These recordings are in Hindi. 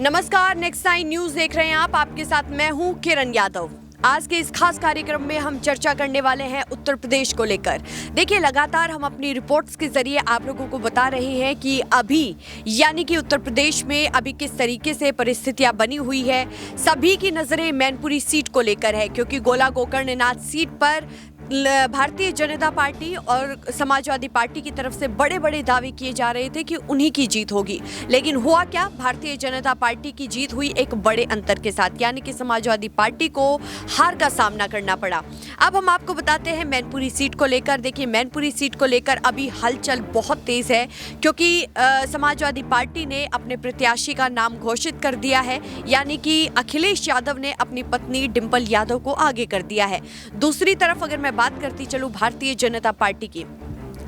नमस्कार, नेक्स्ट टाइम न्यूज देख रहे हैं आप। आपके साथ मैं हूं किरण यादव। आज के इस खास कार्यक्रम में हम चर्चा करने वाले हैं उत्तर प्रदेश को लेकर। देखिए, लगातार हम अपनी रिपोर्ट्स के जरिए आप लोगों को बता रहे हैं कि अभी यानी कि उत्तर प्रदेश में अभी किस तरीके से परिस्थितियां बनी हुई है। सभी की नजरें मैनपुरी सीट को लेकर है, क्योंकि गोला गोकर्णनाथ सीट पर भारतीय जनता पार्टी और समाजवादी पार्टी की तरफ से बड़े बड़े दावे किए जा रहे थे कि उन्हीं की जीत होगी, लेकिन हुआ क्या? भारतीय जनता पार्टी की जीत हुई एक बड़े अंतर के साथ, यानी कि समाजवादी पार्टी को हार का सामना करना पड़ा। अब हम आपको बताते हैं मैनपुरी सीट को लेकर। देखिए, मैनपुरी सीट को लेकर अभी हलचल बहुत तेज है, क्योंकि समाजवादी पार्टी ने अपने प्रत्याशी का नाम घोषित कर दिया है, यानी कि अखिलेश यादव ने अपनी पत्नी डिंपल यादव को आगे कर दिया है। दूसरी तरफ अगर मैं बात करती चलूं भारतीय जनता पार्टी की,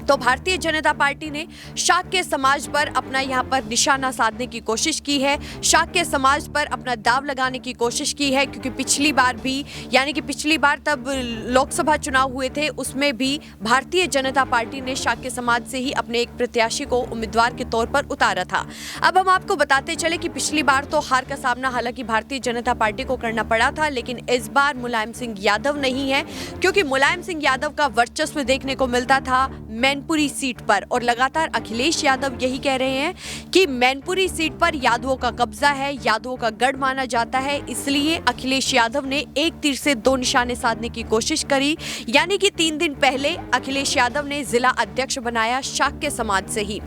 तो भारतीय जनता पार्टी ने शाक्य समाज पर अपना यहां पर निशाना साधने की कोशिश की है, शाक्य समाज पर अपना दाव लगाने की कोशिश की है, क्योंकि पिछली बार भी यानी कि पिछली बार तब लोकसभा चुनाव हुए थे, उसमें भी भारतीय जनता पार्टी ने शाक्य समाज से ही अपने एक प्रत्याशी को उम्मीदवार के तौर पर उतारा था। अब हम आपको बताते चले कि पिछली बार तो हार का सामना हालांकि भारतीय जनता पार्टी को करना पड़ा था, लेकिन इस बार मुलायम सिंह यादव नहीं है, क्योंकि मुलायम सिंह यादव का वर्चस्व देखने को मिलता था मैनपुरी सीट पर, और लगातार अखिलेश यादव यही कह रहे हैं कि मैनपुरी सीट पर यादवों का कब्जा है, यादवों का गढ़ माना जाता है। इसलिए अखिलेश यादव ने एक तीर से दो निशाने साधने की कोशिश करी, यानी कि 3 दिन पहले अखिलेश यादव ने जिला अध्यक्ष बनाया शाक्य समाज से ही,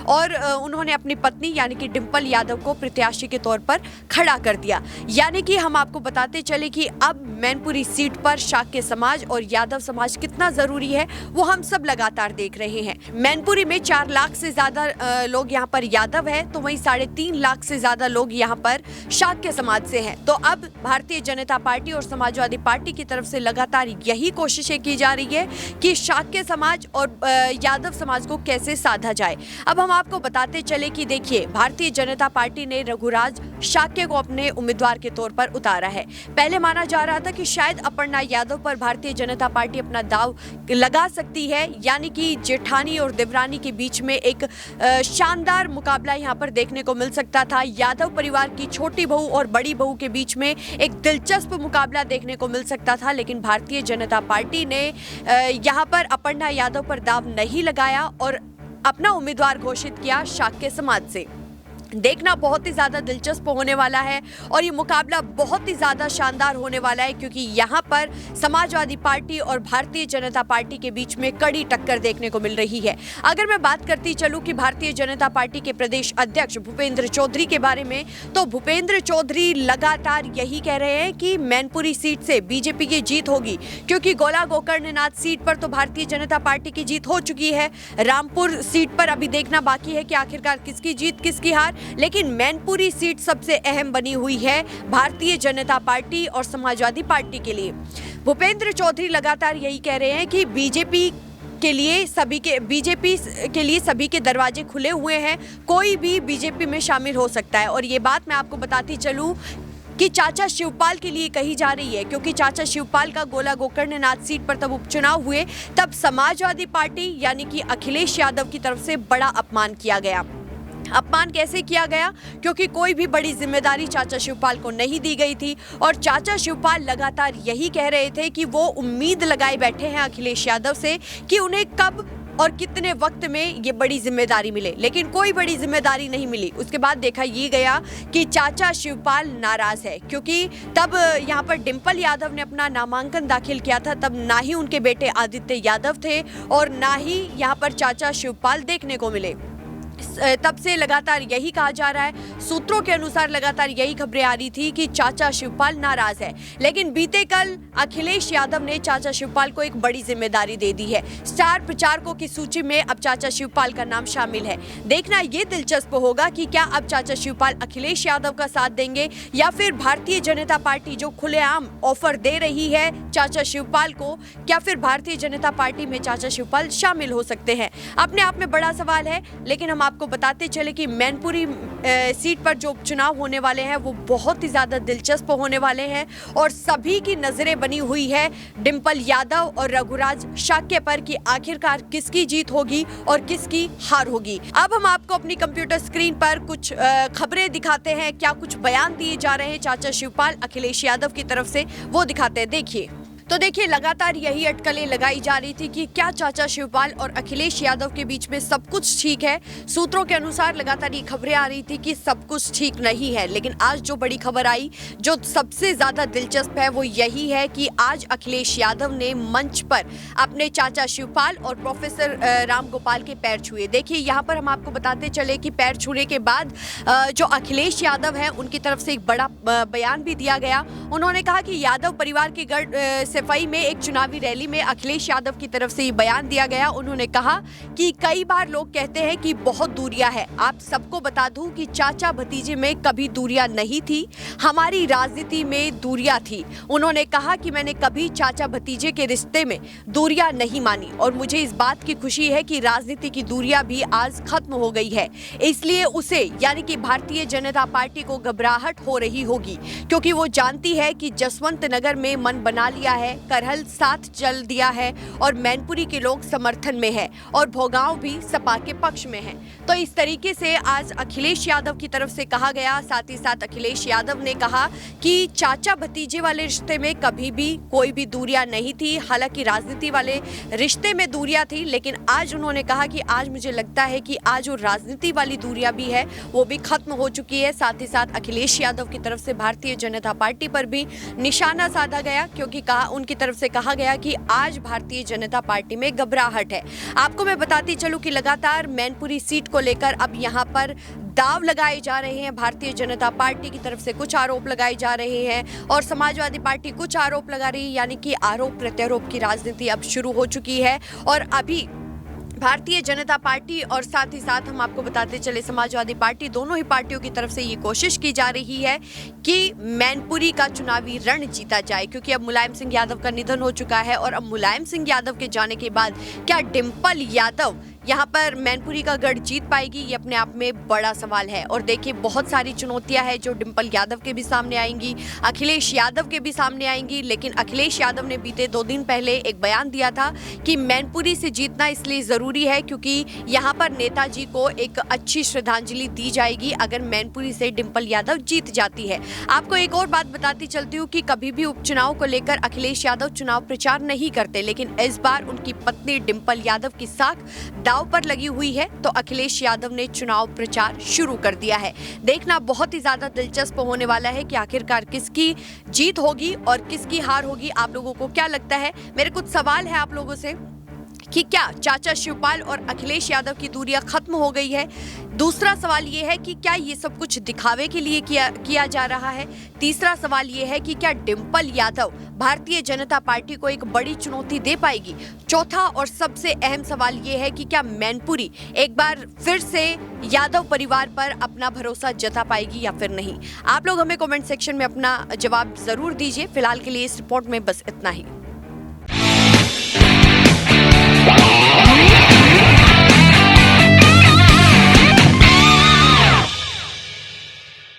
और उन्होंने अपनी पत्नी यानी कि डिंपल यादव को प्रत्याशी के तौर पर खड़ा कर दिया। यानी कि हम आपको बताते चले कि अब मैनपुरी सीट पर शाक्य समाज और यादव समाज कितना जरूरी है वो हम सब लगातार देख रहे हैं। मैनपुरी में 4 लाख से ज्यादा लोग यहाँ पर यादव है, तो वहीं 3.5 लाख से ज्यादा लोग यहाँ पर शाक्य समाज से हैं। तो अब भारतीय जनता पार्टी और समाजवादी पार्टी की तरफ से लगातार यही कोशिशें की जा रही है कि शाक्य समाज और यादव समाज को कैसे साधा जाए। अब हम आपको बताते चले कि देखिए, भारतीय जनता पार्टी ने रघुराज शाक्य को अपने उम्मीदवार के तौर पर उतारा है। पहले माना जा रहा था कि शायद अपर्णा यादव पर भारतीय जनता पार्टी अपना दाव लगा सकती है, यानी कि जेठानी और देवरानी के बीच में एक शानदार मुकाबला यहां पर देखने को मिल सकता था। यादव परिवार की छोटी बहू और बड़ी बहू के बीच में एक दिलचस्प मुकाबला देखने को मिल सकता था, लेकिन भारतीय जनता पार्टी ने यहां पर अपर्णा यादव पर दाव नहीं लगाया और अपना उम्मीदवार घोषित किया शाक्य समाज से। देखना बहुत ही ज़्यादा दिलचस्प होने वाला है और ये मुकाबला बहुत ही ज़्यादा शानदार होने वाला है, क्योंकि यहाँ पर समाजवादी पार्टी और भारतीय जनता पार्टी के बीच में कड़ी टक्कर देखने को मिल रही है। अगर मैं बात करती चलूँ कि भारतीय जनता पार्टी के प्रदेश अध्यक्ष भूपेंद्र चौधरी के बारे में, तो भूपेंद्र चौधरी लगातार यही कह रहे हैं कि मैनपुरी सीट से बीजेपी की जीत होगी, क्योंकि गोला गोकर्णनाथ सीट पर तो भारतीय जनता पार्टी की जीत हो चुकी है। रामपुर सीट पर अभी देखना बाकी है कि आखिरकार किसकी जीत किसकी हार, लेकिन मैनपुरी सीट सबसे अहम बनी हुई है भारतीय जनता पार्टी और समाजवादी पार्टी के लिए। भूपेंद्र चौधरी लगातार यही कह रहे हैं कि बीजेपी के लिए सभी के दरवाजे खुले हुए हैं, कोई भी बीजेपी में शामिल हो सकता है। और ये बात मैं आपको बताती चलूं कि चाचा शिवपाल के लिए कही जा रही है, क्योंकि चाचा शिवपाल का गोला गोकर्णनाथ सीट पर तब उपचुनाव हुए, तब समाजवादी पार्टी यानी कि अखिलेश यादव की तरफ से बड़ा अपमान किया गया। अपमान कैसे किया गया? क्योंकि कोई भी बड़ी जिम्मेदारी चाचा शिवपाल को नहीं दी गई थी, और चाचा शिवपाल लगातार यही कह रहे थे कि वो उम्मीद लगाए बैठे हैं अखिलेश यादव से कि उन्हें कब और कितने वक्त में ये बड़ी जिम्मेदारी मिले, लेकिन कोई बड़ी जिम्मेदारी नहीं मिली। उसके बाद देखा ये गया कि चाचा शिवपाल नाराज है, क्योंकि तब यहाँ पर डिंपल यादव ने अपना नामांकन दाखिल किया था, तब ना ही उनके बेटे आदित्य यादव थे और ना ही यहाँ पर चाचा शिवपाल देखने को मिले। तब से लगातार यही कहा जा रहा है, सूत्रों के अनुसार लगातार यही खबरें आ रही थी कि चाचा शिवपाल नाराज है, लेकिन बीते कल अखिलेश यादव ने चाचा शिवपाल को एक बड़ी जिम्मेदारी दे दी है। स्टार प्रचारकों की सूची में अब चाचा शिवपाल का नाम शामिल है। देखना ये दिलचस्प होगा कि क्या अब चाचा शिवपाल अखिलेश यादव का साथ देंगे, या फिर भारतीय जनता पार्टी जो खुलेआम ऑफर दे रही है चाचा शिवपाल को, क्या फिर भारतीय जनता पार्टी में चाचा शिवपाल शामिल हो सकते हैं? अपने आप में बड़ा सवाल है, लेकिन हम आपको बताते चले कि मैनपुरी सीट पर जो उपचुनाव होने वाले हैं वो बहुत ही ज़्यादा दिलचस्प होने वाले हैं और सभी की नज़रें बनी हुई है डिंपल यादव और रघुराज शाक्य पर कि आखिरकार किसकी जीत होगी और किसकी हार होगी। अब हम आपको अपनी कंप्यूटर स्क्रीन पर कुछ खबरें दिखाते हैं, क्या कुछ बयान दिए जा रहे हैं चाचा शिवपाल अखिलेश यादव की तरफ से, वो दिखाते हैं। देखिए, तो देखिए, लगातार यही अटकलें लगाई जा रही थी कि क्या चाचा शिवपाल और अखिलेश यादव के बीच में सब कुछ ठीक है। सूत्रों के अनुसार लगातार ये खबरें आ रही थी कि सब कुछ ठीक नहीं है, लेकिन आज जो बड़ी खबर आई, जो सबसे ज्यादा दिलचस्प है, वो यही है कि आज अखिलेश यादव ने मंच पर अपने चाचा शिवपाल और प्रोफेसर राम गोपाल के पैर छुए। देखिए, यहाँ पर हम आपको बताते चले कि पैर छूने के बाद जो अखिलेश यादव है उनकी तरफ से एक बड़ा बयान भी दिया गया। उन्होंने कहा कि यादव परिवार के गढ़ सफाई में एक चुनावी रैली में अखिलेश यादव की तरफ से ये बयान दिया गया। उन्होंने कहा कि कई बार लोग कहते हैं कि बहुत दूरियां है। आप सबको बता दूं कि चाचा भतीजे में कभी दूरियां नहीं थी, हमारी राजनीति में दूरियां थी। उन्होंने कहा कि मैंने कभी चाचा भतीजे के रिश्ते में दूरियां नहीं मानी और मुझे इस बात की खुशी है कि राजनीति की दूरियां भी आज खत्म हो गई है। इसलिए उसे यानी कि भारतीय जनता पार्टी को घबराहट हो रही होगी, क्योंकि वो जानती है कि जसवंत नगर में मन बना लिया है, करहल साथ चल दिया है और मैनपुरी के लोग समर्थन में है और भोगांव भी सपा के पक्ष में है। तो इस तरीके से आज अखिलेश यादव की तरफ से कहा गया। साथ ही साथ अखिलेश यादव ने कहा कि चाचा भतीजे वाले रिश्ते में कभी भी कोई भी दूरियां नहीं थी। हालांकि राजनीति वाले रिश्ते में दूरियां थी, लेकिन आज उन्होंने कहा कि आज मुझे लगता है कि आज वो राजनीति वाली दूरियां भी है वो भी खत्म हो चुकी है। साथ ही साथ अखिलेश यादव की तरफ से भारतीय जनता पार्टी पर भी निशाना साधा गया, क्योंकि उनकी तरफ से कहा गया कि आज भारतीय जनता पार्टी में घबराहट है। आपको मैं बताती चलूं कि लगातार मैनपुरी सीट को लेकर अब यहां पर दाव लगाए जा रहे हैं। भारतीय जनता पार्टी की तरफ से कुछ आरोप लगाए जा रहे हैं और समाजवादी पार्टी कुछ आरोप लगा रही है, यानी कि आरोप प्रत्यारोप की राजनीति अब शुरू हो चुकी है। और अभी भारतीय जनता पार्टी और साथ ही साथ हम आपको बताते चले समाजवादी पार्टी, दोनों ही पार्टियों की तरफ से ये कोशिश की जा रही है कि मैनपुरी का चुनावी रण जीता जाए, क्योंकि अब मुलायम सिंह यादव का निधन हो चुका है और अब मुलायम सिंह यादव के जाने के बाद क्या डिंपल यादव यहाँ पर मैनपुरी का गढ़ जीत पाएगी, ये अपने आप में बड़ा सवाल है। और देखिए, बहुत सारी चुनौतियां हैं जो डिंपल यादव के भी सामने आएंगी, अखिलेश यादव के भी सामने आएंगी। लेकिन अखिलेश यादव ने बीते 2 दिन पहले एक बयान दिया था कि मैनपुरी से जीतना इसलिए जरूरी है क्योंकि यहाँ पर नेताजी को एक अच्छी श्रद्धांजलि दी जाएगी अगर मैनपुरी से डिंपल यादव जीत जाती है। आपको एक और बात बताती चलती हूँ कि कभी भी उपचुनाव को लेकर अखिलेश यादव चुनाव प्रचार नहीं करते, लेकिन इस बार उनकी पत्नी डिंपल यादव की साख दाव पर लगी हुई है, तो अखिलेश यादव ने चुनाव प्रचार शुरू कर दिया है। देखना बहुत ही ज्यादा दिलचस्प होने वाला है कि आखिरकार किसकी जीत होगी और किसकी हार होगी। आप लोगों को क्या लगता है? मेरे कुछ सवाल है आप लोगों से कि क्या चाचा शिवपाल और अखिलेश यादव की दूरियां खत्म हो गई है? दूसरा सवाल ये है कि क्या ये सब कुछ दिखावे के लिए किया जा रहा है? तीसरा सवाल ये है कि क्या डिंपल यादव भारतीय जनता पार्टी को एक बड़ी चुनौती दे पाएगी? चौथा और सबसे अहम सवाल ये है कि क्या मैनपुरी एक बार फिर से यादव परिवार पर अपना भरोसा जता पाएगी या फिर नहीं? आप लोग हमें कमेंट सेक्शन में अपना जवाब जरूर दीजिए। फिलहाल के लिए इस रिपोर्ट में बस इतना ही।